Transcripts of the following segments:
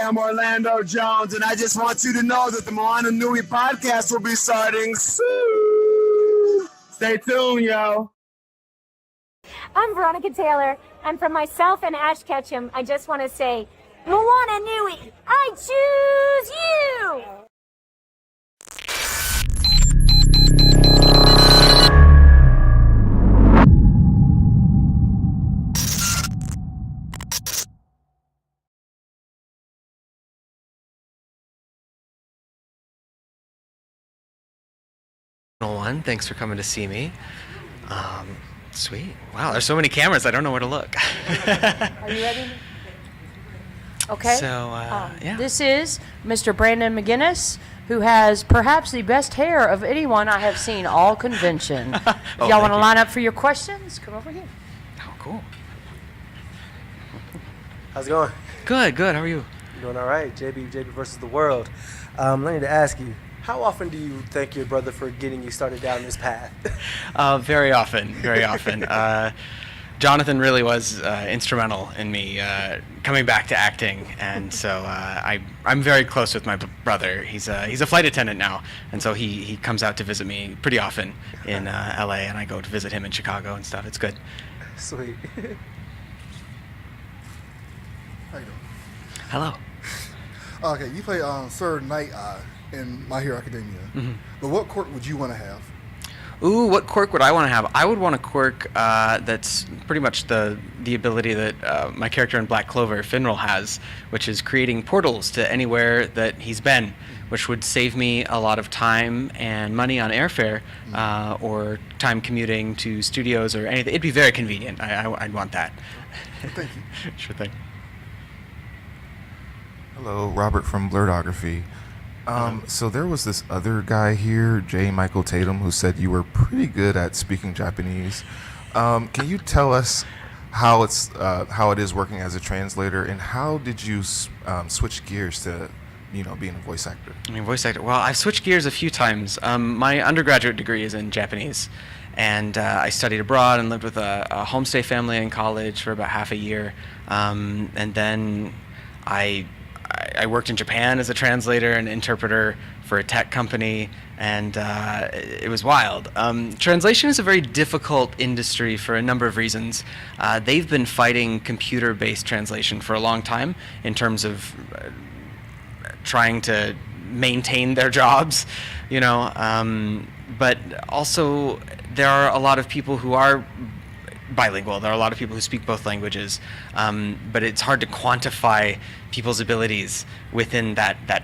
am Orlando Jones, and I just want you to know that the Moana Nui Podcast will be starting soon. Stay tuned, yo. I'm Veronica Taylor, and from myself and Ash Ketchum, I just want to say, Moana Nui, I choose you! One, thanks for coming to see me. Sweet. Wow, there's so many cameras, I don't know where to look. Are you ready? Okay. So, yeah. This is Mr. Brandon McInnis, who has perhaps the best hair of anyone I have seen all convention. If y'all want to line up for your questions, come over here. Oh, cool. How's it going? Good. How are you? Doing all right. JB versus the world. I need to ask you, how often do you thank your brother for getting you started down this path? Very often. Jonathan really was instrumental in me coming back to acting, and so I'm very close with my brother. He's a flight attendant now, and so he comes out to visit me pretty often in LA, and I go to visit him in Chicago and stuff. It's good. Sweet. How you doing? Hello. Okay, you play Sir Nighteye in My Hero Academia. Mm-hmm. But what quirk would you want to have? Ooh, what quirk would I want to have? I would want a quirk that's pretty much the ability that my character in Black Clover, Finral, has, which is creating portals to anywhere that he's been, which would save me a lot of time and money on airfare or time commuting to studios or anything. It'd be very convenient. I'd want that. Thank you. Sure thing. Hello, Robert from Blurdography. So there was this other guy here, J. Michael Tatum, who said you were pretty good at speaking Japanese. Can you tell us how it is working as a translator, and how did you switch gears to, being a voice actor? Voice actor. Well, I've switched gears a few times. My undergraduate degree is in Japanese, and I studied abroad and lived with a homestay family in college for about half a year, and then I worked in Japan as a translator and interpreter for a tech company, and it was wild. Translation is a very difficult industry for a number of reasons. They've been fighting computer-based translation for a long time in terms of trying to maintain their jobs, but also there are a lot of people who are bilingual. There are a lot of people who speak both languages, but it's hard to quantify people's abilities within that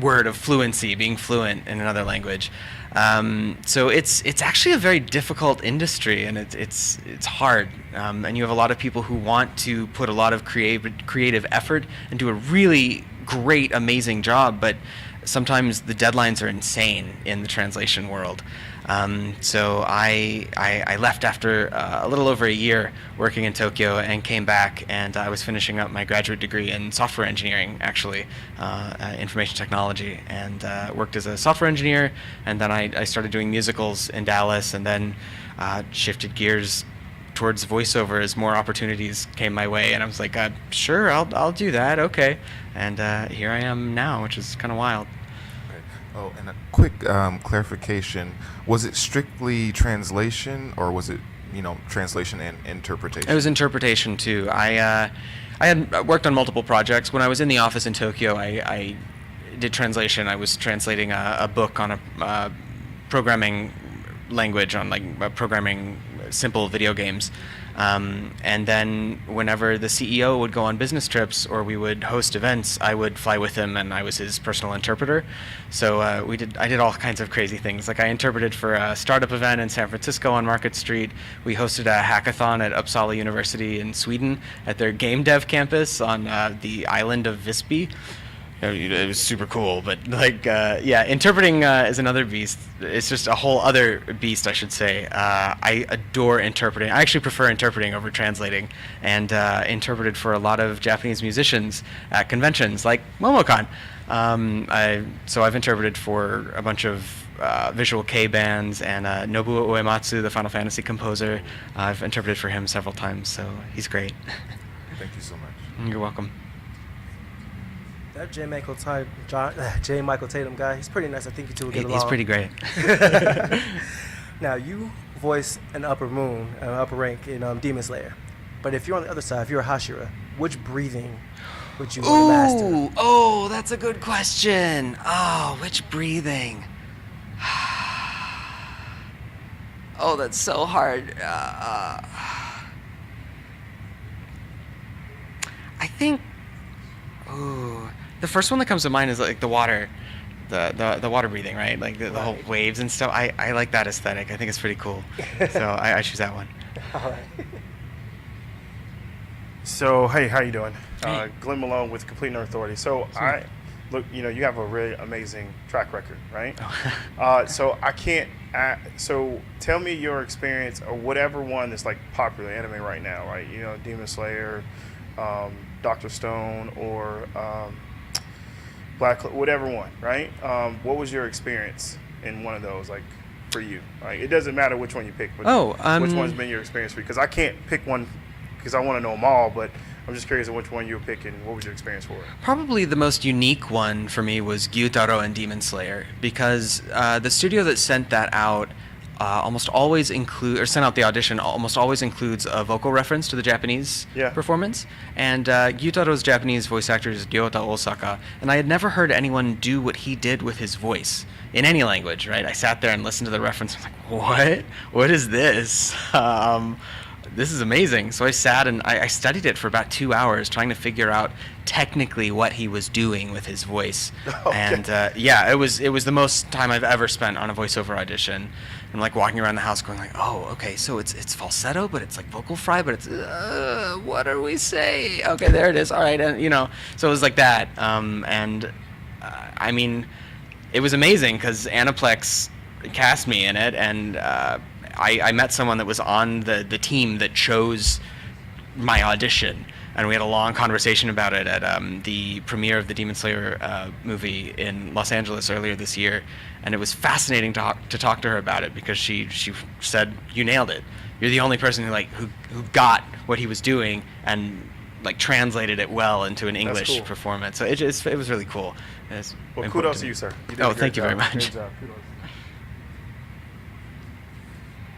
word of fluency, being fluent in another language. So it's actually a very difficult industry, and it's hard. And you have a lot of people who want to put a lot of creative effort and do a really great, amazing job, but sometimes the deadlines are insane in the translation world. So I left after a little over a year working in Tokyo and came back, and I was finishing up my graduate degree in software engineering, actually, information technology, and worked as a software engineer, and then I started doing musicals in Dallas, and then shifted gears towards voiceover as more opportunities came my way, and I was like, sure, I'll do that, okay, and here I am now, which is kind of wild. Oh, and a quick clarification. Was it strictly translation, or was it, translation and interpretation? It was interpretation, too. I had worked on multiple projects. When I was in the office in Tokyo, I did translation. I was translating a book on a programming language, on programming simple video games. And then whenever the CEO would go on business trips or we would host events, I would fly with him, and I was his personal interpreter. So I did all kinds of crazy things. Like I interpreted for a startup event in San Francisco on Market Street. We hosted a hackathon at Uppsala University in Sweden at their game dev campus on the island of Visby. It was super cool, but interpreting is another beast. It's just a whole other beast, I should say. I adore interpreting. I actually prefer interpreting over translating, and interpreted for a lot of Japanese musicians at conventions like MomoCon. So I've interpreted for a bunch of Visual Kei bands, and Nobuo Uematsu, the Final Fantasy composer. I've interpreted for him several times, so he's great. Thank you so much. You're welcome. That J. Michael Tatum guy, he's pretty nice. I think you two will get along. He's pretty great. Now, you voice an upper rank in Demon Slayer. But if you're on the other side, if you're a Hashira, which breathing would you want to master? Oh, that's a good question. Oh, which breathing? Oh, that's so hard. I think, the first one that comes to mind is like the water, the water breathing, right? Like the whole waves and stuff. I like that aesthetic. I think it's pretty cool. So I choose that one. All right. So, hey, how you doing? Hey. Glenn Malone with Complete Nerd Authority. So, you have a really amazing track record, right? So I can't. So tell me your experience or whatever one that's like popular anime right now, right? You know, Demon Slayer, Dr. Stone, or whatever one, right? What was your experience in one of those, like, for you? Like, it doesn't matter which one you pick, but which one's been your experience for you? Because I can't pick one because I want to know them all, but I'm just curious on which one you were picking. What was your experience for it? Probably the most unique one for me was Gyutaro and Demon Slayer, because the studio that sent that out almost always sent out the audition almost always includes a vocal reference to the Japanese performance. And Gyutaro's Japanese voice actor is Ryota Osaka, and I had never heard anyone do what he did with his voice in any language, right? I sat there and listened to the reference. I was like, what? What is this? This is amazing. So I sat and I studied it for about 2 hours, trying to figure out technically what he was doing with his voice. Okay. And it was the most time I've ever spent on a voiceover audition. I'm like walking around the house going like, oh, okay, so it's falsetto, but it's like vocal fry, but it's what are we saying? Okay, there it is. All right, and so it was like that. I mean, it was amazing because Aniplex cast me in it, and I met someone that was on the team that chose my audition, and we had a long conversation about it at the premiere of the Demon Slayer movie in Los Angeles earlier this year, and it was fascinating to talk to her about it because she said, you nailed it. You're the only person who got what he was doing and like translated it well into an English performance. So it was really cool. Well, kudos to you, sir. Thank you very much.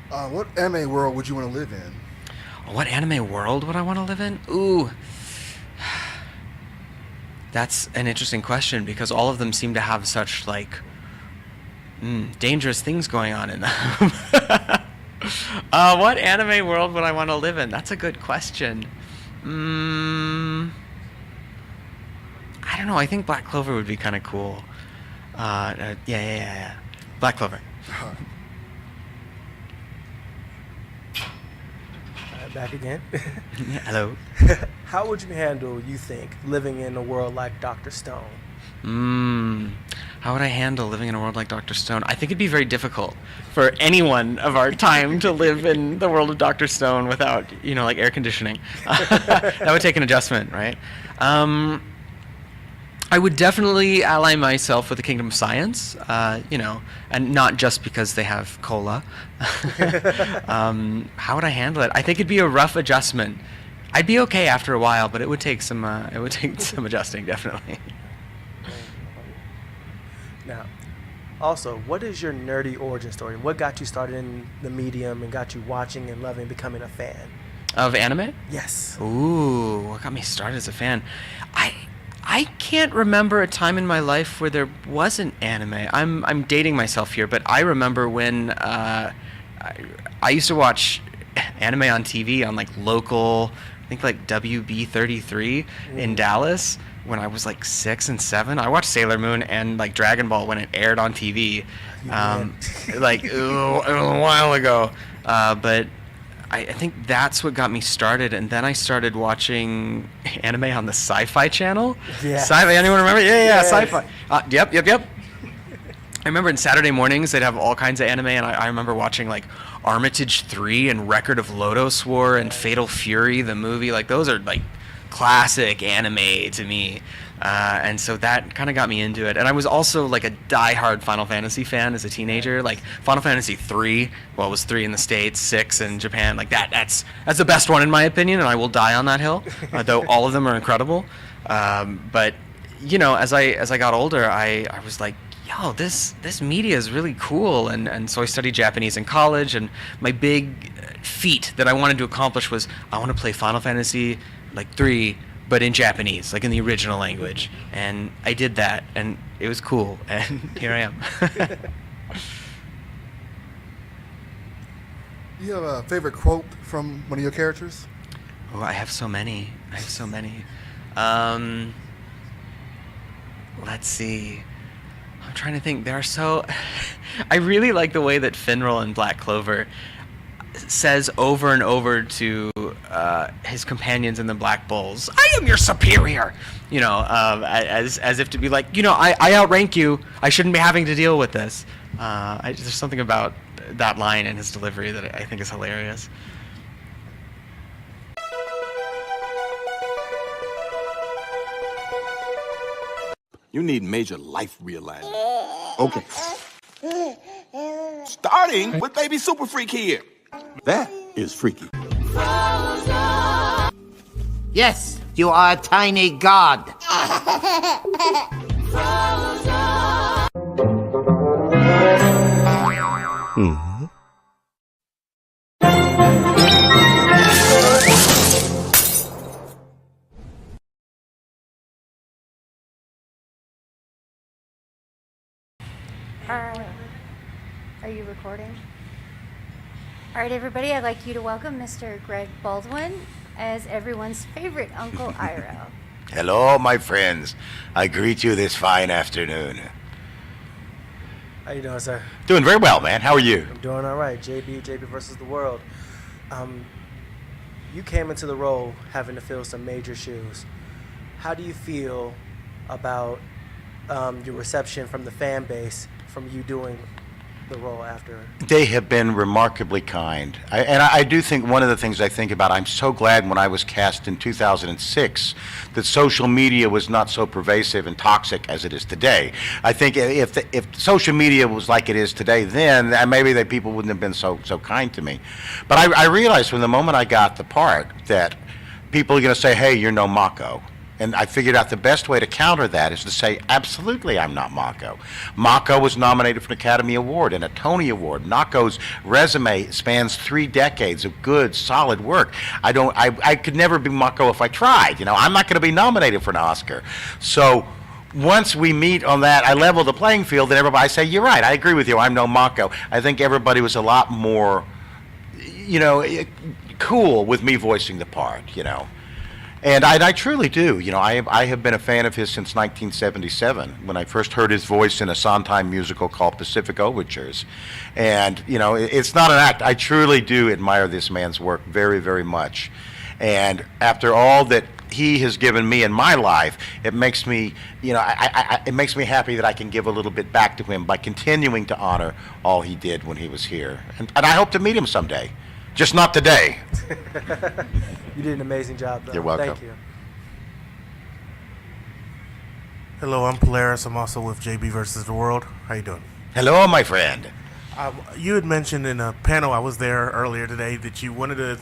What anime world would you want to live in? What anime world would I want to live in? Ooh. That's an interesting question because all of them seem to have such dangerous things going on in them. What anime world would I want to live in? That's a good question. I don't know. I think Black Clover would be kind of cool. Yeah. Black Clover. Back again. Hello. How would you handle, you think, living in a world like Dr. Stone? How would I handle living in a world like Dr. Stone? I think it'd be very difficult for anyone of our time to live in the world of Dr. Stone without, like air conditioning. That would take an adjustment, right? I would definitely ally myself with the Kingdom of Science, and not just because they have cola. How would I handle it? I think it'd be a rough adjustment. I'd be okay after a while, but it would take some adjusting, definitely. Now, also, what is your nerdy origin story? What got you started in the medium and got you watching and loving, becoming a fan? Of anime? Yes. Ooh, what got me started as a fan? I can't remember a time in my life where there wasn't anime. I'm dating myself here, but I remember when I used to watch anime on TV on local, I think WB33 in Dallas when I was 6 and 7. I watched Sailor Moon and Dragon Ball when it aired on TV, a while ago. But I think that's what got me started, and then I started watching anime on the Sci-Fi Channel. Yeah. Sci-Fi, anyone remember? Yeah, Sci-Fi. Yep. I remember in Saturday mornings they'd have all kinds of anime, and I remember watching Armitage 3 and Record of Lodoss War and Fatal Fury, the movie. Those are classic anime to me. And so that kind of got me into it. And I was also a diehard Final Fantasy fan as a teenager. Final Fantasy 3, well, it was 3 in the States, 6 in Japan. That's the best one in my opinion, and I will die on that hill, though all of them are incredible. But you know, as I got older, I was like, yo, this media is really cool, and so I studied Japanese in college, and my big feat that I wanted to accomplish was I want to play Final Fantasy like 3, but in Japanese, like in the original language, and I did that, and it was cool, and here I am. Do you have a favorite quote from one of your characters? Oh, I have so many. Let's see. I'm trying to think. There are so... I really like the way that Finral in Black Clover says over and over to his companions in the Black Bulls, I am your superior! You know, as if to be like, you know, I outrank you. I shouldn't be having to deal with this. There's something about that line and his delivery that I think is hilarious. You need major life realignment. Okay. Starting with Baby Super Freak here. That is freaky. Yes, you are a tiny god. Hmm. Are you recording? All right, everybody, I'd like you to welcome Mr. Greg Baldwin as everyone's favorite Uncle Iroh. Hello, my friends. I greet you this fine afternoon. How you doing, sir? Doing very well, man. How are you? I'm doing all right. JB versus the world. You came into the role having to fill some major shoes. How do you feel about your reception from the fan base from you doing the role after? They have been remarkably kind. I do think one of the things I think about, I'm so glad when I was cast in 2006 that social media was not so pervasive and toxic as it is today. I think if social media was like it is today then, maybe that people wouldn't have been so kind to me. But I realized from the moment I got the part that people are going to say, hey, you're no Mako. And I figured out the best way to counter that is to say, absolutely, I'm not Mako. Mako was nominated for an Academy Award and a Tony Award. Mako's resume spans 3 decades of good, solid work. I could never be Mako if I tried. You know, I'm not going to be nominated for an Oscar. So once we meet on that, I level the playing field, and everybody, I say, you're right, I agree with you, I'm no Mako. I think everybody was a lot more, you know, cool with me voicing the part, you know. And I truly do. You know, I have been a fan of his since 1977 when I first heard his voice in a Sondheim musical called Pacific Overtures. And, you know, it's not an act. I truly do admire this man's work very, very much. And after all that he has given me in my life, it makes me, you know, it makes me happy that I can give a little bit back to him by continuing to honor all he did when he was here. And I hope to meet him someday. Just not today. You did an amazing job, though. You're welcome. Thank you. Hello, I'm Polaris. I'm also with JB versus the World. How you doing? Hello, my friend. You had mentioned in a panel I was there earlier today that one of the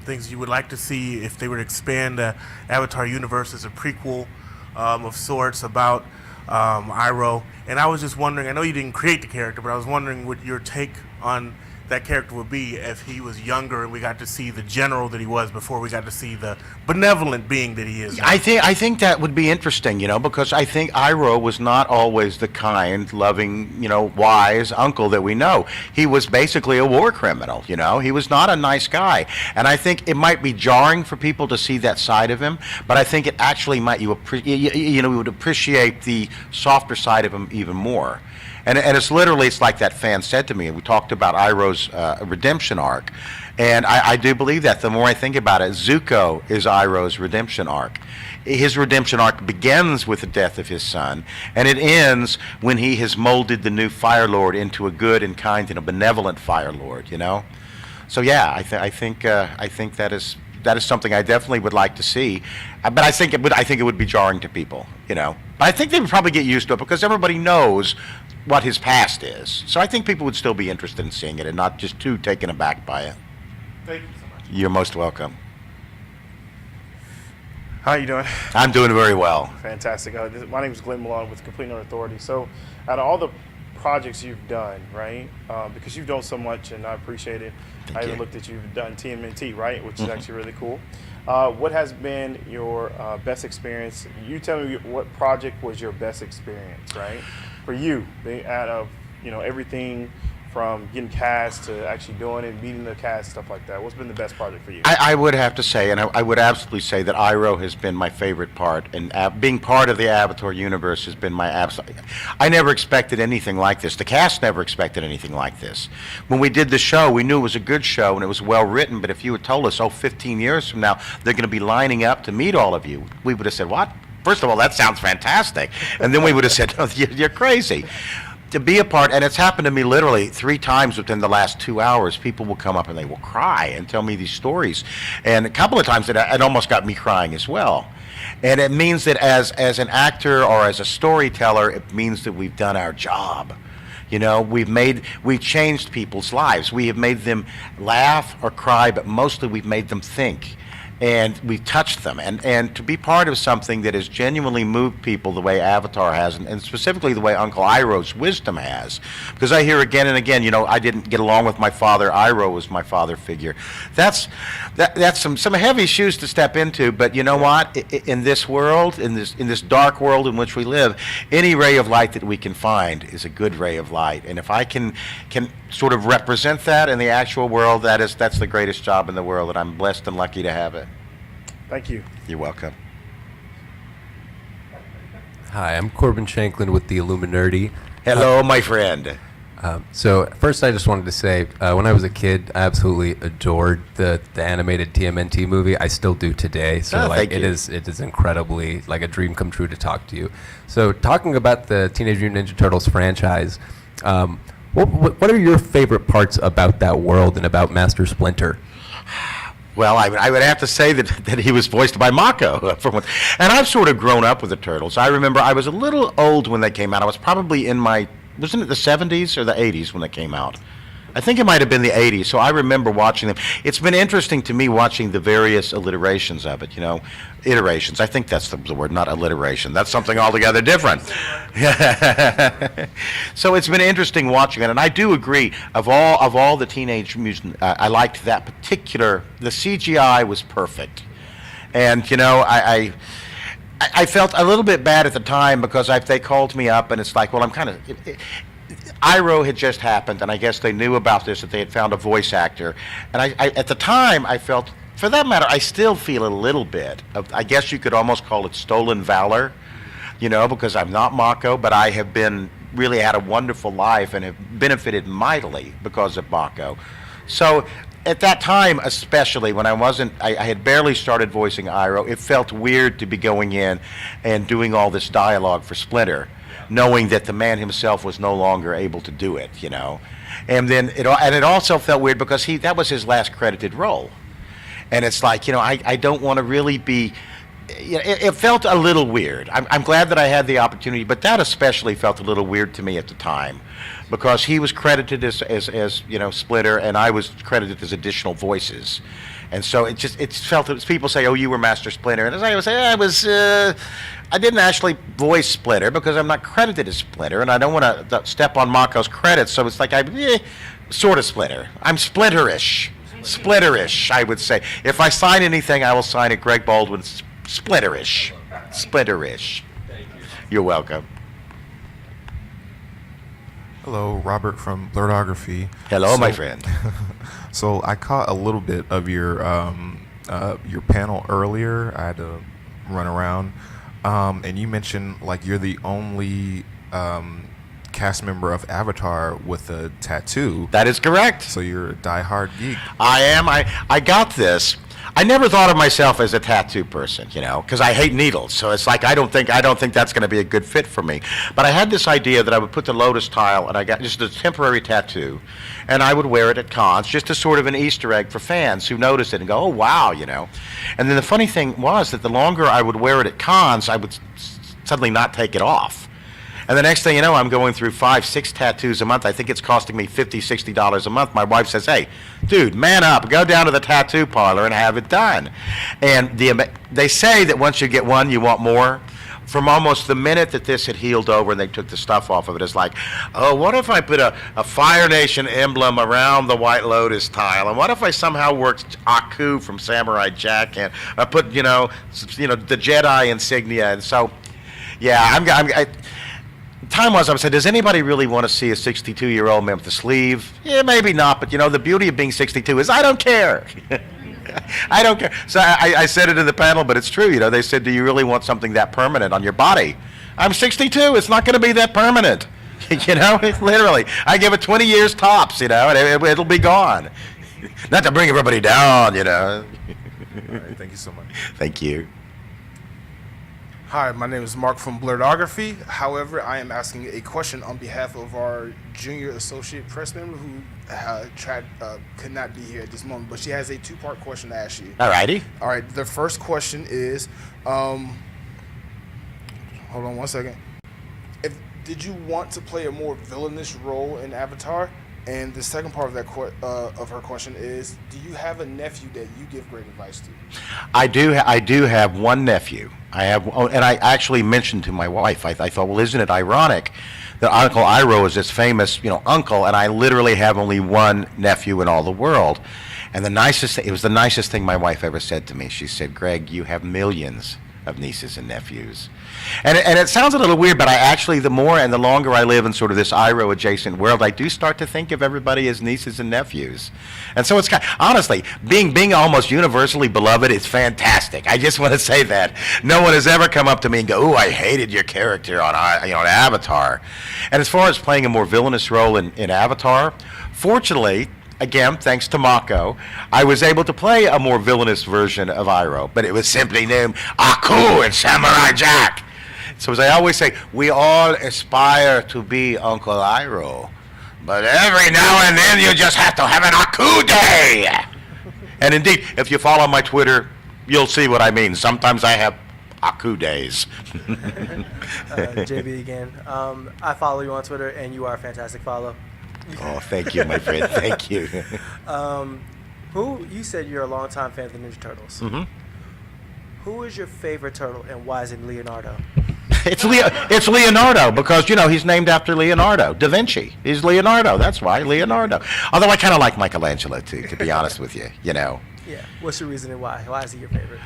things you would like to see if they would expand the Avatar universe as a prequel of sorts about Iroh. And I was just wondering, I know you didn't create the character, but I was wondering what your take on that character would be if he was younger and we got to see the general that he was before we got to see the benevolent being that he is now. I think that would be interesting, you know, because I think Iroh was not always the kind, loving, you know, wise uncle that we know. He was basically a war criminal, you know. He was not a nice guy. And I think it might be jarring for people to see that side of him, but I think it actually might, we would appreciate the softer side of him even more. And it's literally, it's like that fan said to me, we talked about Iroh's redemption arc, and I do believe that. The more I think about it, Zuko is Iroh's redemption arc. His redemption arc begins with the death of his son, and it ends when he has molded the new Fire Lord into a good and kind and a benevolent Fire Lord, you know? So yeah, I think that is something I definitely would like to see, but I think it would be jarring to people, you know? But I think they would probably get used to it because everybody knows what his past is. So I think people would still be interested in seeing it and not just too taken aback by it. Thank you so much. You're most welcome. How are you doing? I'm doing very well. Fantastic. My name is Glenn Malone with Complete No Authority. So, out of all the projects you've done, right? Because you've done so much, and I appreciate it. I even looked at you've done TMNT, right? Which is actually really cool. What has been your best experience? You tell me what project was your best experience, right? For you, out of everything from getting cast to actually doing it, meeting the cast, stuff like that. What's been the best project for you? I would have to say, and I would absolutely say that Iroh has been my favorite part, and being part of the Avatar universe has been my absolute. I never expected anything like this. The cast never expected anything like this. When we did the show, we knew it was a good show and it was well written, but if you had told us, 15 years from now, they're going to be lining up to meet all of you, we would have said, what? First of all, that sounds fantastic. And then we would have said, oh, you're crazy. To be a part, and it's happened to me literally 3 times within the last 2 hours, people will come up and they will cry and tell me these stories. And a couple of times it almost got me crying as well. And it means that as an actor or as a storyteller, it means that we've done our job. We've changed people's lives. We have made them laugh or cry, but mostly we've made them think. And we've touched them, and to be part of something that has genuinely moved people the way Avatar has, and specifically the way Uncle Iroh's wisdom has, because I hear again and again, I didn't get along with my father. Iroh was my father figure. That's some heavy shoes to step into, but you know what? In this world, in this dark world in which we live, any ray of light that we can find is a good ray of light, and if I can sort of represent that in the actual world, that's the greatest job in the world, and I'm blessed and lucky to have it. Thank you. You're welcome. Hi, I'm Corbin Shanklin with the Illuminati. Hello, my friend. So first I just wanted to say, when I was a kid, I absolutely adored the animated TMNT movie. I still do today. So it is incredibly like a dream come true to talk to you. So talking about the Teenage Mutant Ninja Turtles franchise, what are your favorite parts about that world and about Master Splinter? Well, I would have to say that he was voiced by Mako. And I've sort of grown up with the Turtles. I remember I was a little old when they came out. I was probably wasn't it the 70s or the 80s when they came out? I think it might have been the 80s, so I remember watching them. It's been interesting to me watching the various alliterations of it, iterations. I think that's the word, not alliteration. That's something altogether different. So it's been interesting watching it, and I do agree, of all the Teenage Mutant, I liked that particular, the CGI was perfect. And, I felt a little bit bad at the time because they called me up, and it's like, well, I'm kind of... Iroh had just happened, and I guess they knew about this, that they had found a voice actor. And I at the time, I felt, for that matter, I still feel a little bit of, I guess you could almost call it stolen valor, because I'm not Mako, but I have really had a wonderful life and have benefited mightily because of Mako. So at that time, especially when I had barely started voicing Iroh, it felt weird to be going in and doing all this dialogue for Splinter, knowing that the man himself was no longer able to do it, and then it also felt weird because that was his last credited role, and it's like, I don't want to really be. It felt a little weird. I'm glad that I had the opportunity, but that especially felt a little weird to me at the time, because he was credited as Splinter, and I was credited as additional voices. And so it felt, people say, oh, you were Master Splinter. And as I would say, I didn't actually voice Splinter because I'm not credited as Splinter, and I don't want to step on Mako's credits. So it's like, sort of Splinter. I'm Splinterish. Splinterish, I would say. If I sign anything, I will sign it Greg Baldwin Splinterish. Splinterish. You're welcome. Hello, Robert from Blurtography. Hello, my friend. So I caught a little bit of your panel earlier. I had to run around, and you mentioned like you're the only cast member of Avatar with a tattoo. That is correct. So you're a diehard geek. I am. I got this. I never thought of myself as a tattoo person, because I hate needles. So it's like I don't think that's going to be a good fit for me. But I had this idea that I would put the lotus tile, and I got just a temporary tattoo, and I would wear it at cons, just as sort of an Easter egg for fans who notice it and go, oh wow, And then the funny thing was that the longer I would wear it at cons, I would suddenly not take it off. And the next thing you know, I'm going through 5-6 tattoos a month. I think it's costing me $50-$60 a month. My wife says, hey, dude, man up. Go down to the tattoo parlor and have it done. And they say that once you get one, you want more. From almost the minute that this had healed over and they took the stuff off of it, it's like, oh, what if I put a Fire Nation emblem around the White Lotus tile? And what if I somehow worked Aku from Samurai Jack and I put, the Jedi insignia? And so, yeah, time was, I said, does anybody really want to see a 62-year-old man with a sleeve? Yeah, maybe not, but the beauty of being 62 is I don't care. I don't care. So I said it in the panel, but it's true. They said, do you really want something that permanent on your body? I'm 62. It's not going to be that permanent. Literally. I give it 20 years tops, and it'll be gone. Not to bring everybody down, All right, thank you so much. Thank you. Hi, my name is Mark from Blurredography. However, I am asking a question on behalf of our junior associate press member who could not be here at this moment, but she has a two-part question to ask you. All righty. All right, the first question is, hold on one second. Did you want to play a more villainous role in Avatar? And the second part of that of her question is, do you have a nephew that you give great advice to? I do have one nephew. And I actually mentioned to my wife, I thought, well, isn't it ironic that Uncle Iroh is this famous, uncle, and I literally have only one nephew in all the world. And it was the nicest thing my wife ever said to me. She said, Greg, you have millions of nieces and nephews. And it sounds a little weird, but I actually, the more and the longer I live in sort of this Iroh adjacent world, I do start to think of everybody as nieces and nephews. And so it's honestly, being almost universally beloved is fantastic. I just want to say that. No one has ever come up to me and go, "Ooh, I hated your character on Avatar." And as far as playing a more villainous role in Avatar, fortunately, again, thanks to Mako, I was able to play a more villainous version of Iroh, but it was simply named Aku in Samurai Jack. So as I always say, we all aspire to be Uncle Iroh, but every now and then you just have to have an Aku day. And indeed, if you follow my Twitter, you'll see what I mean. Sometimes I have Aku days. JB again. I follow you on Twitter, and you are a fantastic follow. Oh, thank you, my friend. Thank you. You said you're a longtime fan of the Ninja Turtles. Mm-hmm. Who is your favorite turtle, and why is it Leonardo? It's Leonardo because, he's named after Leonardo da Vinci. He's Leonardo. That's why, Leonardo. Although I kind of like Michelangelo, too, to be honest with you, Yeah. What's your reason and why? Why is he your favorite?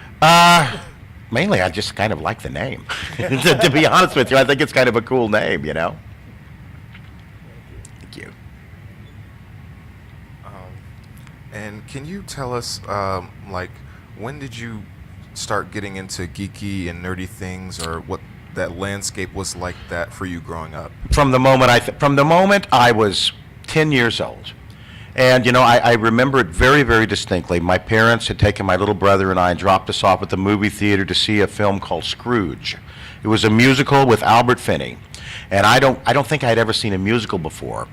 Mainly, I just kind of like the name. To be honest with you, I think it's kind of a cool name, Thank you. And can you tell us, when did you start getting into geeky and nerdy things, or what that landscape was like that for you growing up? From the moment I was 10 years old. And, I remember it very, very distinctly. My parents had taken my little brother and I and dropped us off at the movie theater to see a film called Scrooge. It was a musical with Albert Finney. And I don't think I'd ever seen a musical before.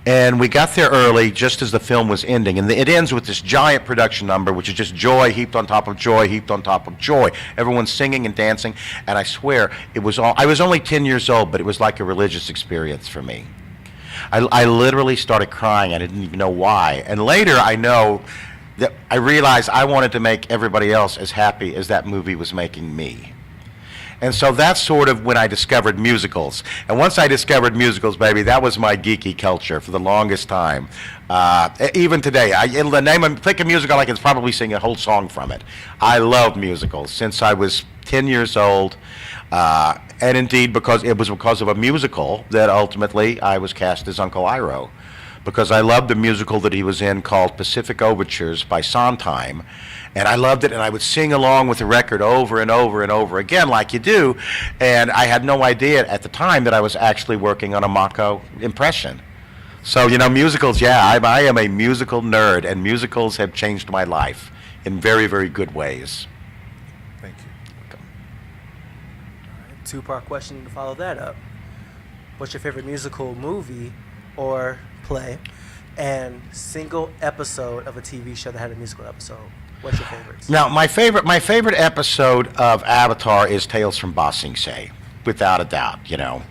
And we got there early just as the film was ending. And it ends with this giant production number, which is just joy heaped on top of joy, heaped on top of joy. Everyone's singing and dancing. And I swear, I was only 10 years old, but it was like a religious experience for me. I literally started crying. I didn't even know why. And later I know that I realized I wanted to make everybody else as happy as that movie was making me. And so that's sort of when I discovered musicals. And once I discovered musicals, baby, that was my geeky culture for the longest time. Even today, pick a musical, I can probably sing a whole song from it. I love musicals since I was 10 years old. And indeed, because of a musical that ultimately I was cast as Uncle Iroh. Because I loved the musical that he was in called Pacific Overtures by Sondheim. And I loved it, and I would sing along with the record over and over and over again, like you do. And I had no idea at the time that I was actually working on a Mako impression. So, musicals, I am a musical nerd, and musicals have changed my life in very, very good ways. Thank you. Welcome. All right, two-part question to follow that up. What's your favorite musical movie or play, and single episode of a TV show that had a musical episode? What's your favorites? Now, my favorite episode of Avatar is Tales from Ba Sing Se. without a doubt, you know.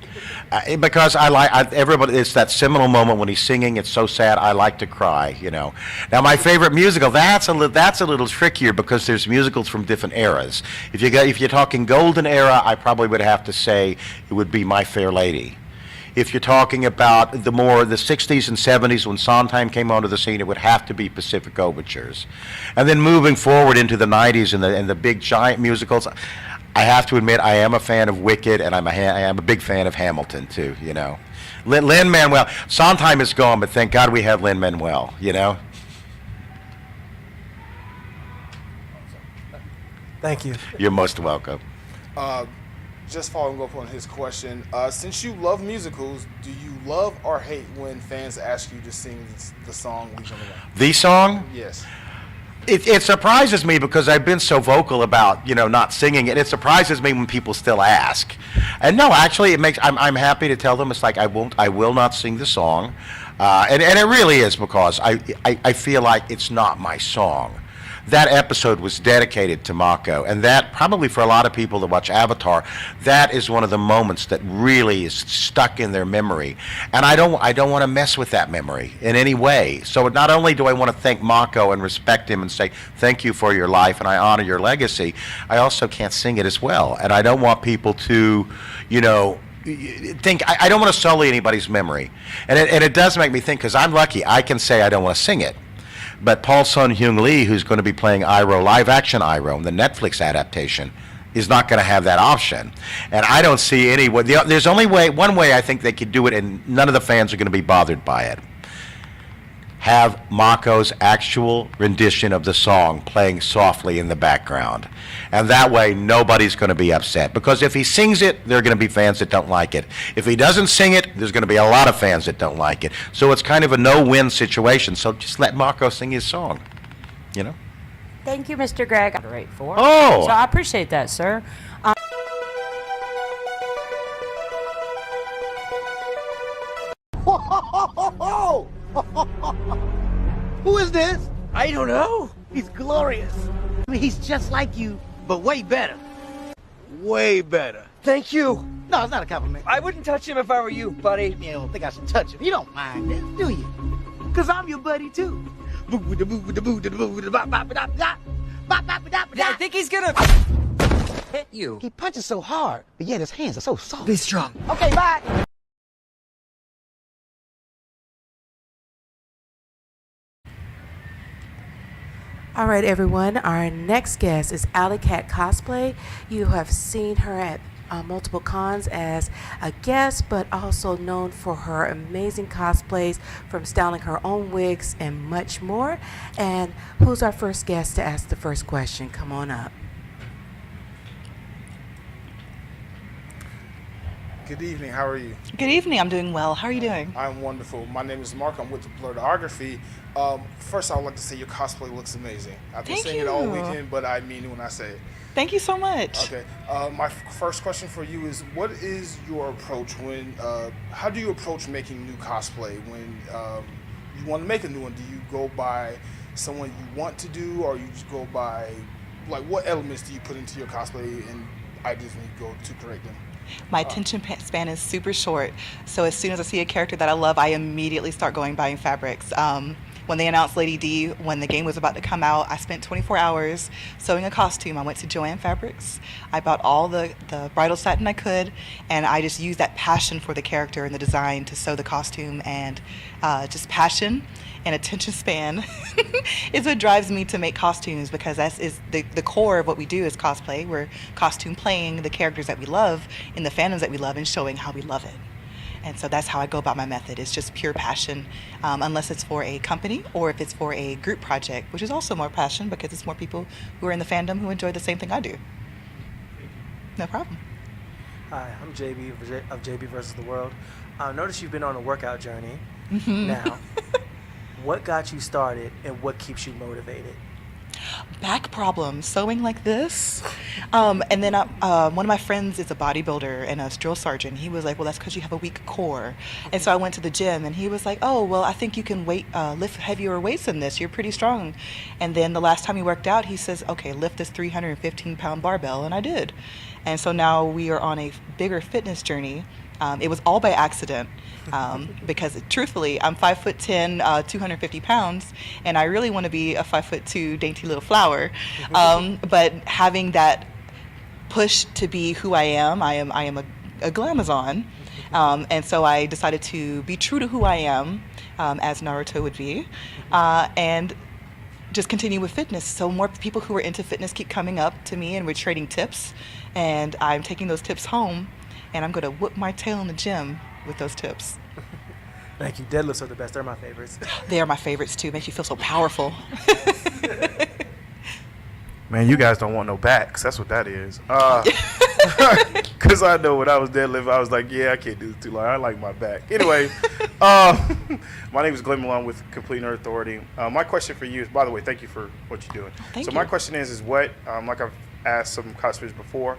Because everybody, it's that seminal moment when he's singing. It's so sad. I like to cry, you know. Now, my favorite musical, that's a little trickier because there's musicals from different eras. If you're talking golden era, I probably would have to say it would be My Fair Lady. If you're talking about the 60s and 70s when Sondheim came onto the scene, it would have to be Pacific Overtures. And then moving forward into the 90s and the big giant musicals, I have to admit I am a fan of Wicked, and I am a big fan of Hamilton too, you know. Lin-Manuel, Sondheim is gone, but thank God we have Lin-Manuel, you know. Thank you. You're most welcome. Just following up on his question, since you love musicals, do you love or hate when fans ask you to sing the song Legion of the Land? The song? Yes. It surprises me because I've been so vocal about, you know, not singing it. It surprises me when people still ask. And no, actually, I'm happy to tell them it's like I will not sing the song, and it really is because I feel like it's not my song. That episode was dedicated to Mako, and that probably for a lot of people that watch Avatar, that is one of the moments that really is stuck in their memory. And I don't want to mess with that memory in any way. So not only do I want to thank Mako and respect him and say thank you for your life and I honor your legacy, I also can't sing it as well. And I don't want people to, you know, think I don't want to sully anybody's memory. And it does make me think, because I'm lucky, I can say I don't want to sing it. But Paul Sun-Hyung Lee, who's going to be playing Iroh, live-action Iroh, in the Netflix adaptation, is not going to have that option. And I don't see any way. There's only one way I think they could do it, and none of the fans are going to be bothered by it. Have Mako's actual rendition of the song playing softly in the background. And that way, nobody's going to be upset. Because if he sings it, there are going to be fans that don't like it. If he doesn't sing it, there's going to be a lot of fans that don't like it. So it's kind of a no-win situation. So just let Mako sing his song, you know? Thank you, Mr. Greg. Oh! So I appreciate that, sir. Who is this? I don't know. He's glorious. I mean, he's just like you, but way better. Way better. Thank you. No, it's not a compliment. I wouldn't touch him if I were you, buddy. You don't think I should touch him. You don't mind this, do you? Because I'm your buddy, too. I think he's gonna hit you. He punches so hard, but yet his hands are so soft. Be strong. Okay, bye. All right, everyone. Our next guest is AllieCat Cosplay. You have seen her at multiple cons as a guest, but also known for her amazing cosplays, from styling her own wigs and much more. And who's our first guest to ask the first question? Come on up. Good evening. How are you? Good evening. I'm doing well. How are you doing? I'm wonderful. My name is Mark. I'm with the Blurredography. First, I would like to say your cosplay looks amazing. I've been saying it all weekend, but I mean it when I say it. Thank you so much. Okay. My first question for you is, what is your approach when? How do you approach making new cosplay when you want to make a new one? Do you go by someone you want to do, or you just go by what elements do you put into your cosplay and ideas when you go to correct them? My attention span is super short, so as soon as I see a character that I love, I immediately start going buying fabrics. When they announced Lady D, when the game was about to come out, I spent 24 hours sewing a costume. I went to Joann Fabrics. I bought all the bridal satin I could, and I just used that passion for the character and the design to sew the costume, and just passion and attention span is what drives me to make costumes, because that is the core of what we do is cosplay. We're costume playing the characters that we love in the fandoms that we love and showing how we love it. And so that's how I go about my method. It's just pure passion, unless it's for a company or if it's for a group project, which is also more passion because it's more people who are in the fandom who enjoy the same thing I do. No problem. Hi, I'm JB of JB vs. the World. Notice you've been on a workout journey. Mm-hmm. Now, what got you started and what keeps you motivated? Back problems, sewing like this. And then one of my friends is a bodybuilder and a drill sergeant. He was like, well, that's because you have a weak core. And so I went to the gym and he was like, oh, well, I think you can lift heavier weights than this. You're pretty strong. And then the last time he worked out, he says, okay, lift this 315-pound barbell. And I did. And so now we are on a bigger fitness journey. It was all by accident. Because truthfully, I'm 5'10", 250 pounds, and I really want to be a 5'2" dainty little flower. But having that push to be who I am a glamazon, and so I decided to be true to who I am, as Naruto would be, and just continue with fitness. So more people who are into fitness keep coming up to me, and we're trading tips, and I'm taking those tips home, and I'm going to whoop my tail in the gym with those tips. Thank you. Deadlifts are the best. They're my favorites. They are my favorites too. Makes you feel so powerful. Man, you guys don't want no backs. That's what that is. Because I know when I was deadlifting, I was like, yeah, I can't do this too long. I like my back. Anyway, my name is Glenn Malone with Complete Nerd Authority. My question for you is, by the way, thank you for what you're doing. Thank you. My question is what, like I've asked some cosplayers before,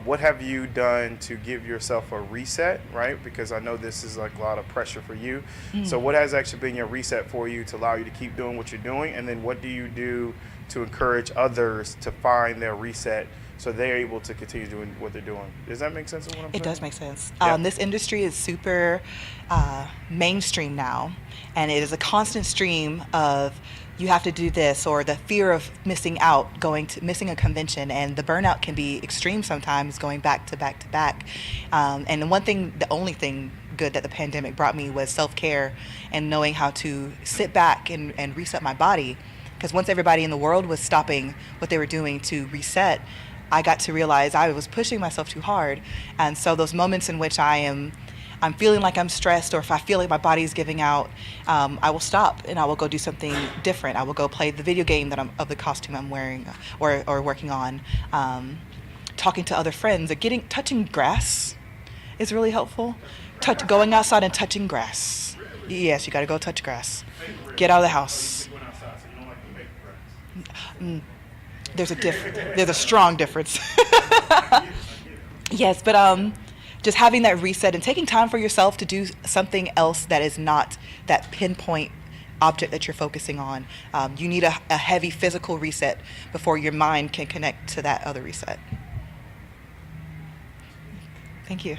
what have you done to give yourself a reset, right? Because I know this is like a lot of pressure for you. So what has actually been your reset for you to allow you to keep doing what you're doing? And then what do you do to encourage others to find their reset so they're able to continue doing what they're doing? Does that make sense? Of what I'm saying? It does make sense. Yeah. This industry is super mainstream now, and it is a constant stream of you have to do this, or the fear of missing out, missing a convention, and the burnout can be extreme sometimes, going back to back to back. And the only thing good that the pandemic brought me was self-care and knowing how to sit back and reset my body. Because once everybody in the world was stopping what they were doing to reset, I got to realize I was pushing myself too hard. And so those moments in which I'm feeling like I'm stressed, or if I feel like my body's giving out, I will stop and I will go do something different. I will go play the video game of the costume I'm wearing or working on. Talking to other friends, or touching grass is really helpful. Going outside and touching grass. Yes, you got to go touch grass. Get out of the house. There's a strong difference. Yes, but just having that reset and taking time for yourself to do something else that is not that pinpoint object that you're focusing on. You need a heavy physical reset before your mind can connect to that other reset. Thank you.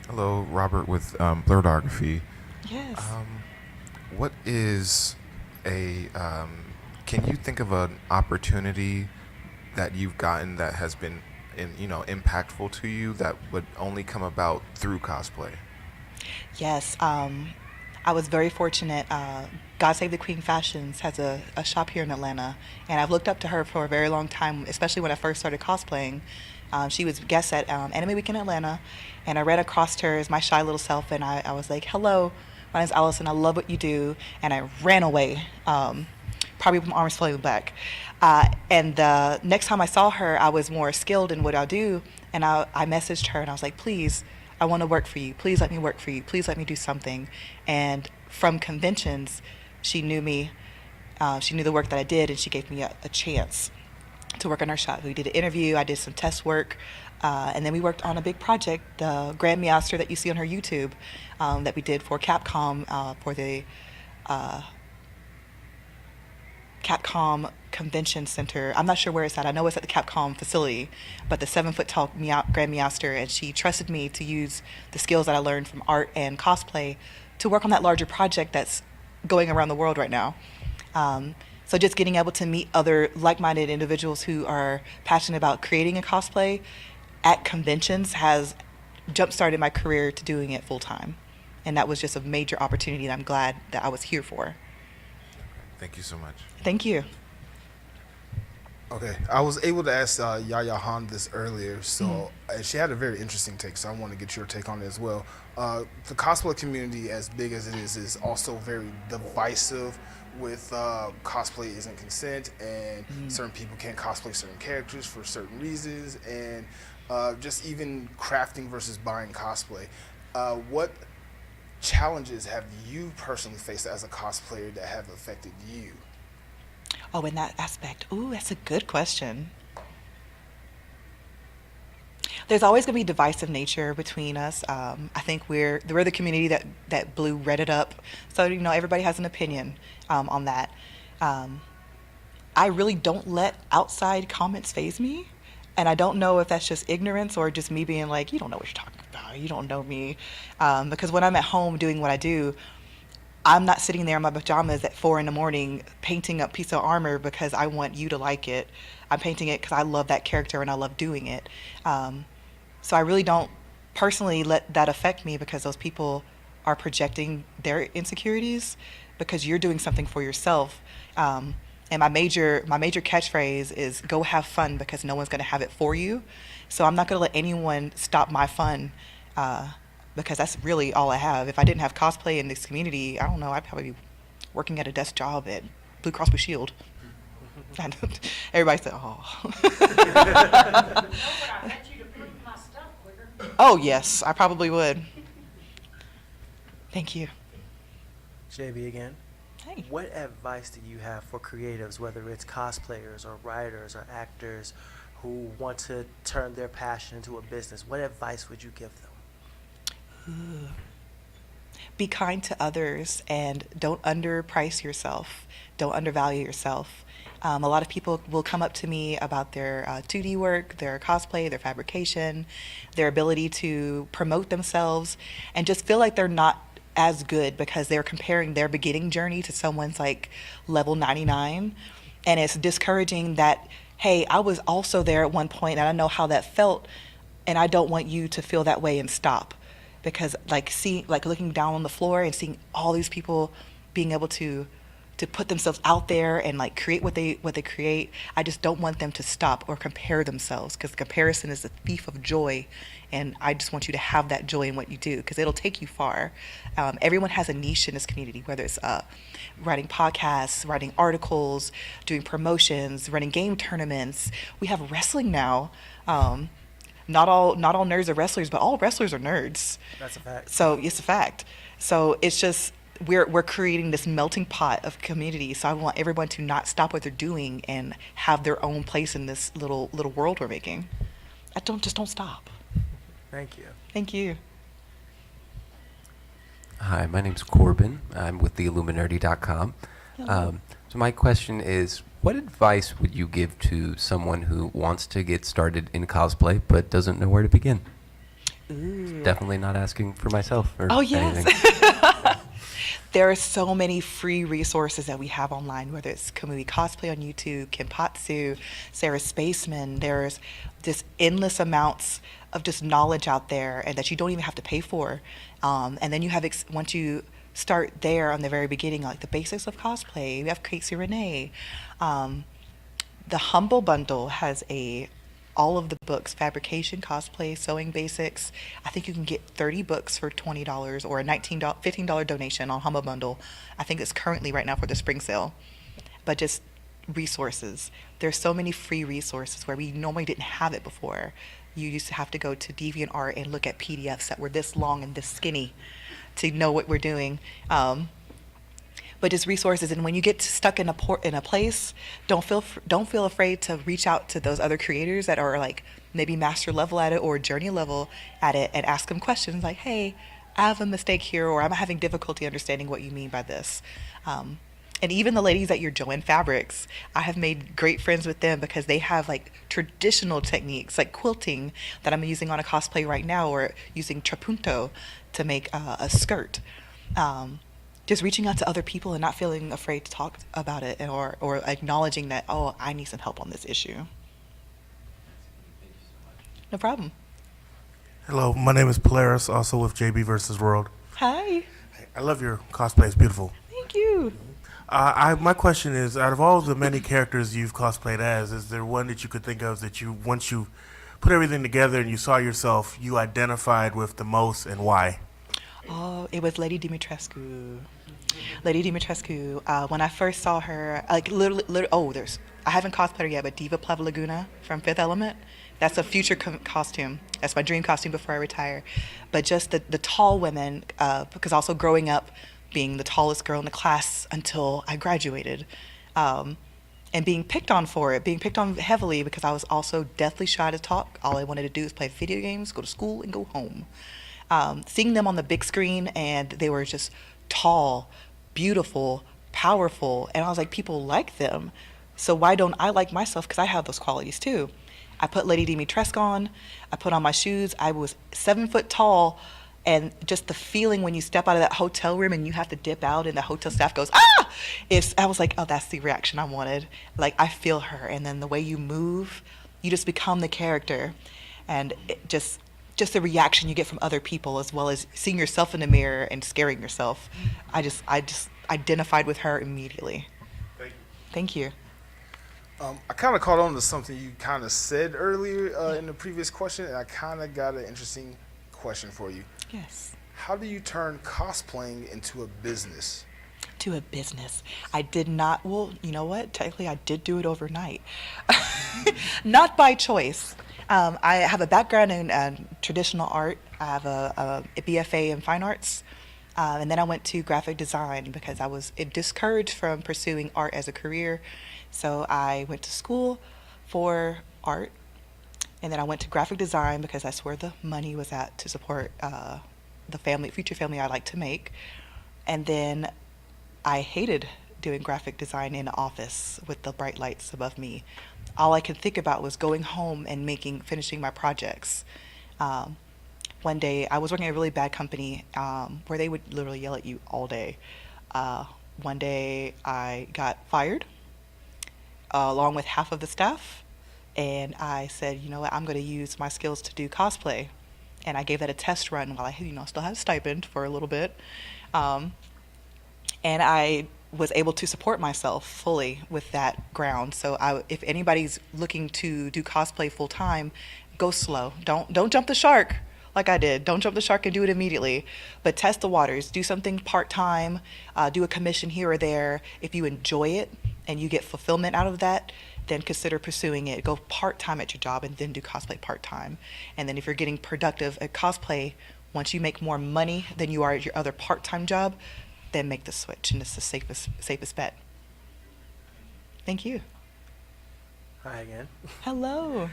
Hello, Robert with Blurredography. Yes. What is can you think of an opportunity that you've gotten that has been impactful to you that would only come about through cosplay? Yes. I was very fortunate. God Save the Queen Fashions has a shop here in Atlanta, and I've looked up to her for a very long time, especially when I first started cosplaying. She was a guest at Anime Week in Atlanta, and I ran across her as my shy little self, and I was like, hello, my name's Allison, I love what you do, and I ran away, probably with my arms flailing back. And the next time I saw her, I was more skilled in what I do, and I messaged her, and I was like, please, I want to work for you. Please let me work for you. Please let me do something. And from conventions, she knew me. She knew the work that I did, and she gave me a chance to work on her shop. We did an interview. I did some test work. And then we worked on a big project, the Grand Master that you see on her YouTube, that we did for Capcom, for the Capcom Convention Center. I'm not sure where it's at. I know it's at the Capcom facility, but the 7-foot-tall Grand Master, and she trusted me to use the skills that I learned from art and cosplay to work on that larger project that's going around the world right now. So just getting able to meet other like-minded individuals who are passionate about creating a cosplay at conventions has jump-started my career to doing it full-time. And that was just a major opportunity that I'm glad that I was here for. Thank you so much. Thank you. Okay, I was able to ask Yaya Han this earlier, so she had a very interesting take, so I want to get your take on it as well. The cosplay community, as big as it is also very divisive with cosplay isn't consent, and certain people can't cosplay certain characters for certain reasons, and just even crafting versus buying cosplay. What challenges have you personally faced as a cosplayer that have affected you? Oh, in that aspect. Ooh, that's a good question. There's always going to be divisive nature between us. I think we're the community that blew Reddit up. So, everybody has an opinion on that. I really don't let outside comments faze me. And I don't know if that's just ignorance or just me being like, you don't know what you're talking about. You don't know me. Because when I'm at home doing what I do, I'm not sitting there in my pajamas at 4 a.m. painting a piece of armor because I want you to like it. I'm painting it because I love that character and I love doing it. So I really don't personally let that affect me because those people are projecting their insecurities because you're doing something for yourself. And my major catchphrase is go have fun because no one's going to have it for you. So I'm not going to let anyone stop my fun because that's really all I have. If I didn't have cosplay in this community, I don't know, I'd probably be working at a desk job at Blue Cross Blue Shield. Everybody said, oh. Oh, yes, I probably would. Thank you. JB again. Hey. What advice do you have for creatives, whether it's cosplayers or writers or actors who want to turn their passion into a business? What advice would you give them? Ooh. Be kind to others and don't underprice yourself. Don't undervalue yourself. A lot of people will come up to me about their 2D work, their cosplay, their fabrication, their ability to promote themselves, and just feel like they're not as good because they're comparing their beginning journey to someone's like level 99. And it's discouraging that, hey, I was also there at one point and I know how that felt, and I don't want you to feel that way and stop. Because looking down on the floor and seeing all these people being able to put themselves out there and like create what they create, I just don't want them to stop or compare themselves, because comparison is the thief of joy, and I just want you to have that joy in what you do because it'll take you far. Everyone has a niche in this community, whether it's writing podcasts, writing articles, doing promotions, running game tournaments. We have wrestling now. Not all nerds are wrestlers, but all wrestlers are nerds. That's a fact. So it's a fact. So it's just we're creating this melting pot of community. So I want everyone to not stop what they're doing and have their own place in this little world we're making. Don't stop. Thank you. Thank you. Hi, my name's Corbin. I'm with theilluminati.com. So my question is, what advice would you give to someone who wants to get started in cosplay but doesn't know where to begin? Ooh. Definitely not asking for myself or yes. anything. There are so many free resources that we have online, whether it's Kamui Cosplay on YouTube, Kenpatsu, Sarah Spaceman. There's just endless amounts of just knowledge out there and that you don't even have to pay for. And then you have, once you start there on the very beginning, like the basics of cosplay, we have Casey Renee. The Humble Bundle has all of the books, fabrication, cosplay, sewing basics. I think you can get 30 books for $20 or a $15 donation on Humble Bundle. I think it's currently right now for the spring sale. But just resources. There's so many free resources where we normally didn't have it before. You used to have to go to DeviantArt and look at PDFs that were this long and this skinny to know what we're doing. But just resources, and when you get stuck in a place, don't feel afraid to reach out to those other creators that are like maybe master level at it or journey level at it, and ask them questions like, hey, I have a mistake here, or I'm having difficulty understanding what you mean by this. And even the ladies at your Joanne Fabrics, I have made great friends with them because they have like traditional techniques like quilting that I'm using on a cosplay right now, or using trapunto to make a skirt. Just reaching out to other people and not feeling afraid to talk about it, or acknowledging that, oh, I need some help on this issue. No problem. Hello, my name is Polaris, also with JB vs. World. Hi. I love your cosplay, it's beautiful. Thank you. My question is, out of all the many characters you've cosplayed as, is there one that you could think of that once you put everything together and you saw yourself, you identified with the most, and why? Oh, it was Lady Dimitrescu. Lady Dimitrescu. When I first saw her, like literally, I haven't cosplayed her yet, but Diva Pleva Laguna from Fifth Element. That's a future costume. That's my dream costume before I retire. But just the tall women, because also growing up being the tallest girl in the class until I graduated, and being picked on for it, being picked on heavily because I was also deathly shy to talk. All I wanted to do was play video games, go to school, and go home. Seeing them on the big screen, and they were just tall, beautiful, powerful, and I was like, people like them, so why don't I like myself, because I have those qualities too. I put Lady Dimitrescu on. I put on my shoes. I was 7 foot tall. And just the feeling when you step out of that hotel room and you have to dip out and the hotel staff goes, ah! I was like, oh, that's the reaction I wanted. Like, I feel her. And then the way you move, you just become the character. And just the reaction you get from other people, as well as seeing yourself in the mirror and scaring yourself. I just identified with her immediately. Thank you. I kind of caught on to something you kind of said earlier in the previous question, and I kind of got an interesting question for you. Yes. How do you turn cosplaying into a business? To a business. I did not, well, you know what? Technically, I did do it overnight. Not by choice. I have a background in traditional art. I have a BFA in fine arts. And then I went to graphic design because I was discouraged from pursuing art as a career. So I went to school for art. And then I went to graphic design because that's where the money was at to support the future family I like to make. And then I hated doing graphic design in the office with the bright lights above me. All I could think about was going home and finishing my projects. One day, I was working at a really bad company where they would literally yell at you all day. One day, I got fired along with half of the staff. And I said, you know what, I'm going to use my skills to do cosplay. And I gave that a test run while I still had a stipend for a little bit. And I was able to support myself fully with that ground. So if anybody's looking to do cosplay full time, go slow. Don't jump the shark like I did. Don't jump the shark and do it immediately. But test the waters. Do something part-time. Do a commission here or there. If you enjoy it and you get fulfillment out of that, then consider pursuing it. Go part-time at your job and then do cosplay part-time. And then if you're getting productive at cosplay, once you make more money than you are at your other part-time job, then make the switch, and it's the safest bet. Thank you. Hi again. Hello.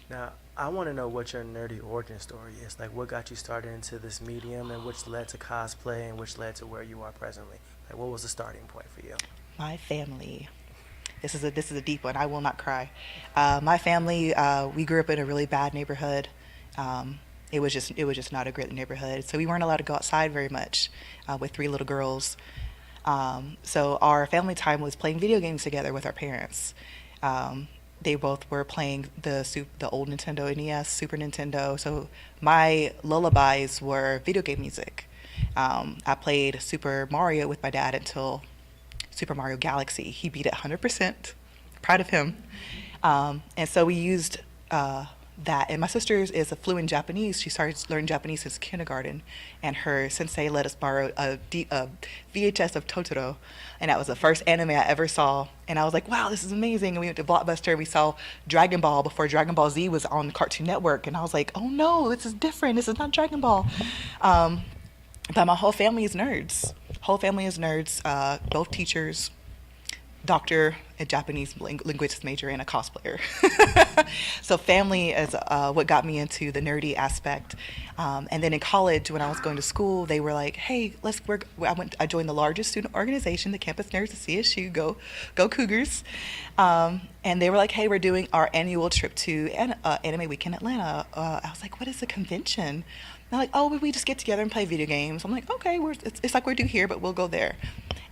Now, I want to know what your nerdy origin story is. Like, what got you started into this medium, and which led to cosplay, and which led to where you are presently? Like, what was the starting point for you? My family. This is a deep one. I will not cry. My family, we grew up in a really bad neighborhood. It was just not a great neighborhood. So we weren't allowed to go outside very much with 3 little girls. So our family time was playing video games together with our parents. They both were playing the old Nintendo NES, Super Nintendo. So my lullabies were video game music. I played Super Mario with my dad until Super Mario Galaxy. He beat it 100%. Proud of him. And so we used that. And my sister is fluent Japanese. She started learning Japanese since kindergarten. And her sensei let us borrow a VHS of Totoro. And that was the first anime I ever saw. And I was like, wow, this is amazing. And we went to Blockbuster and we saw Dragon Ball before Dragon Ball Z was on Cartoon Network. And I was like, oh no, this is different. This is not Dragon Ball. But my whole family is nerds. Both teachers, doctor, a Japanese linguistics major, and a cosplayer. So family is what got me into the nerdy aspect. And then in college, when I was going to school, they were like, hey, I joined the largest student organization, the Campus Nerds of CSU, go Cougars. And they were like, hey, we're doing our annual trip to Anime Week in Atlanta. I was like, what is a convention? They're like, oh, we just get together and play video games. I'm like, okay, it's like we do here, but we'll go there.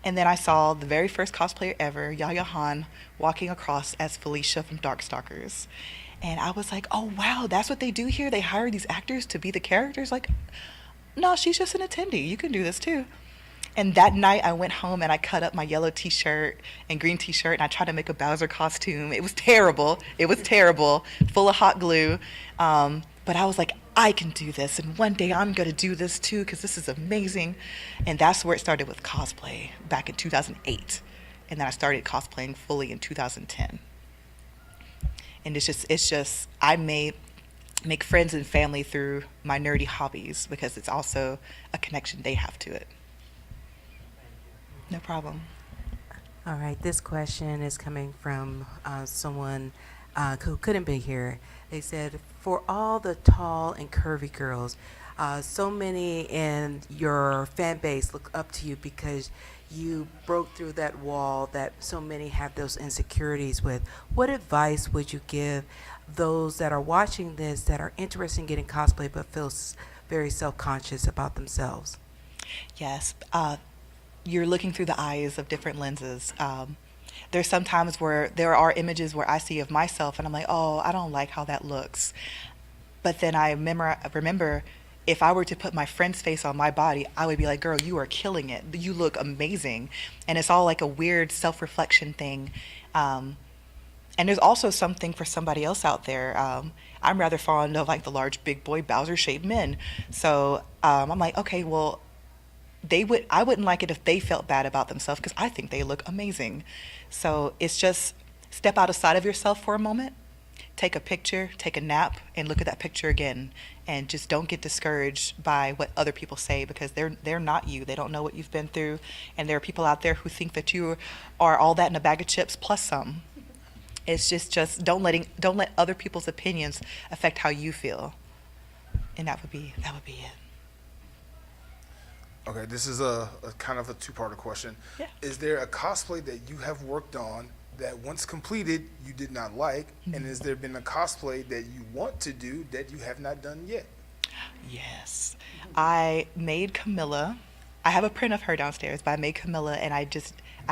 And then I saw the very first cosplayer ever, Yaya Han, walking across as Felicia from Darkstalkers. And I was like, oh, wow, that's what they do here? They hire these actors to be the characters? Like, no, she's just an attendee. You can do this too. And that night I went home and I cut up my yellow t-shirt and green t-shirt and I tried to make a Bowser costume. It was terrible, full of hot glue. But I was like, I can do this, and one day I'm going to do this too because this is amazing. And that's where it started with cosplay back in 2008. And then I started cosplaying fully in 2010. And it's just I make friends and family through my nerdy hobbies because it's also a connection they have to it. No problem. All right, this question is coming from someone who couldn't be here. They said, for all the tall and curvy girls, so many in your fan base look up to you because you broke through that wall that so many have those insecurities with. What advice would you give those that are watching this that are interested in getting cosplay but feel very self-conscious about themselves? Yes. You're looking through the eyes of different lenses. There's some times where there are images where I see of myself and I'm like, oh, I don't like how that looks. But then I remember if I were to put my friend's face on my body, I would be like, girl, you are killing it. You look amazing. And it's all like a weird self-reflection thing. And there's also something for somebody else out there. I'm rather fond of like the large, big boy, Bowser-shaped men. So I'm like, okay, well, I wouldn't like it if they felt bad about themselves because I think they look amazing. So it's just step outside of yourself for a moment, take a picture, take a nap, and look at that picture again. And just don't get discouraged by what other people say because they're not you. They don't know what you've been through. And there are people out there who think that you are all that in a bag of chips plus some. It's just don't let other people's opinions affect how you feel. And that would be it. Okay, this is a kind of a two-parter question. Yeah. Is there a cosplay that you have worked on that once completed you did not like, and has there been a cosplay that you want to do that you have not done yet? Yes. I made Camilla. I have a print of her downstairs, but I made Camilla, and I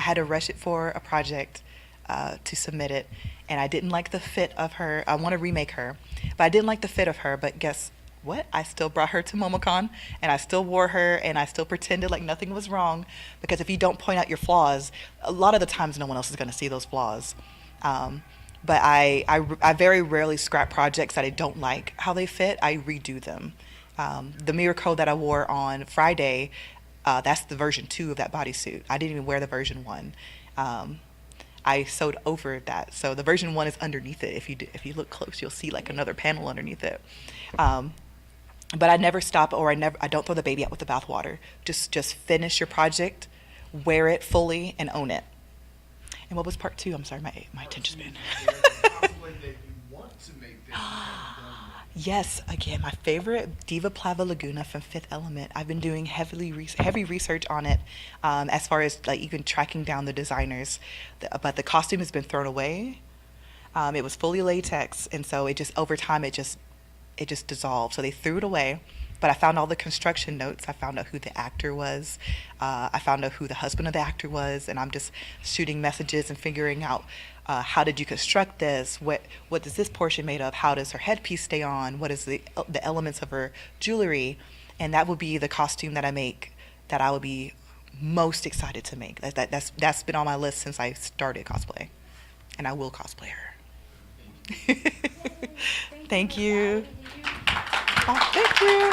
had to rush it for a project to submit it, and I didn't like the fit of her. I want to remake her, but I didn't like the fit of her, but guess what? I still brought her to MomoCon, and I still wore her, and I still pretended like nothing was wrong, because if you don't point out your flaws, a lot of the times no one else is going to see those flaws. But I very rarely scrap projects that I don't like how they fit. I redo them. The mirror coat that I wore on Friday, that's the version 2 of that bodysuit. I didn't even wear the version 1. I sewed over that, so the version 1 is underneath it. If you look close, you'll see like another panel underneath it. But I never stop, or I don't throw the baby out with the bathwater. Just finish your project, wear it fully, and own it. And what was part 2? I'm sorry, my attention span. Yes, again, my favorite, Diva Plava Laguna from Fifth Element. I've been doing heavy research on it, as far as like even tracking down the designers. But the costume has been thrown away. It was fully latex, and so it just over time it just dissolved. So they threw it away. But I found all the construction notes. I found out who the actor was. I found out who the husband of the actor was, and I'm just shooting messages and figuring out how did you construct this? What is this portion made of? How does her headpiece stay on? What is the elements of her jewelry? And that would be the costume that I make that I would be most excited to make. That's been on my list since I started cosplay, and I will cosplay her. Thank you. Oh, thank you.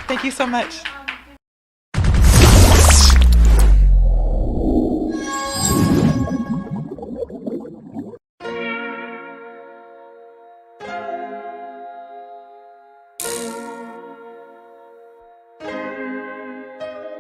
Thank you so much.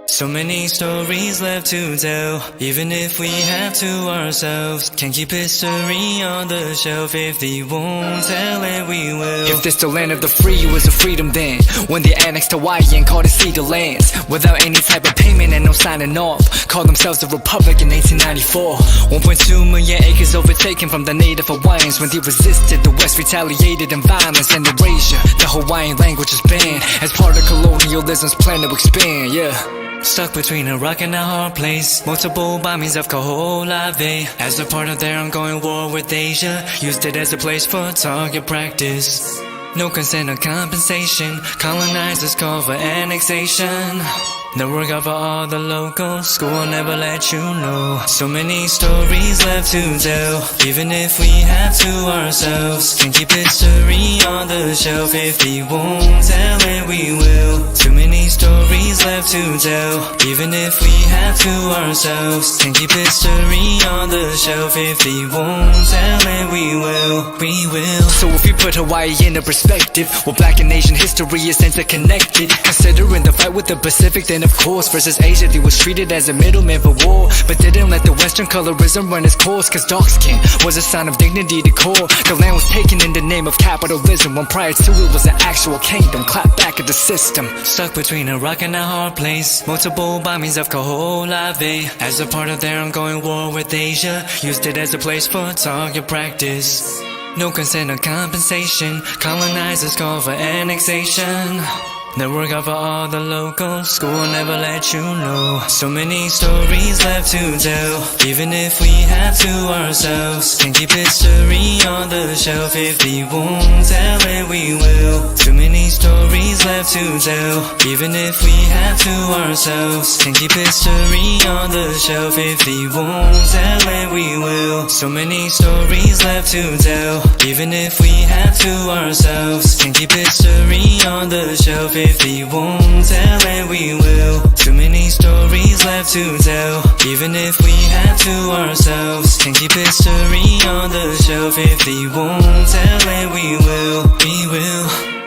So many stories left to tell, even if we have to ourselves. Can't keep history on the shelf. If they won't tell it, we will. If this the land of the free, it was a freedom then, when they annexed Hawaii and called it Cedar Lands, without any type of payment and no signing off. Called themselves a republic in 1894. 1.2 million acres overtaken from the native Hawaiians. When they resisted, the West retaliated in violence and erasure. The Hawaiian language is banned as part of colonialism's plan to expand, yeah. Stuck between a rock and a hard place. Multiple bombings of Kaho'olawe as a part of their ongoing war with Asia. Used it as a place for target practice. No consent or compensation. Colonizers call for annexation. The work of all the locals. School will never let you know. So many stories left to tell, even if we have to ourselves. Can't keep history on the shelf. If they won't tell it, we will. Too many stories left to tell, even if we have to ourselves. Can't keep history on the shelf. If they won't tell it, we will. We will. So if you put Hawaii into perspective, well, Black and Asian history is interconnected. Considering the fight with the Pacific, then of course, versus Asia, they was treated as a middleman for war, but didn't let the Western colorism run its course, cause dark skin was a sign of dignity to core. The land was taken in the name of capitalism, when prior to it was an actual kingdom. Clap back at the system. Stuck between a rock and a hard place. Multiple bombings of Kaho'olawe as a part of their ongoing war with Asia. Used it as a place for target practice. No consent or compensation. Colonizers call for annexation. Network out for all the locals. School will never let you know. So many stories left to tell. Even if we have to ourselves. Can't keep history on the shelf. If we won't tell it, we will. Too many stories left to tell. Even if we have to ourselves. Can't keep history on the shelf. If we won't tell it, we will. So many stories left to tell. Even if we have to ourselves. Can't keep history on the shelf. If we won't tell it, we will. Too many stories left to tell. Even if we have to ourselves. Can't keep history on the shelf. If we won't tell it, we will. We will.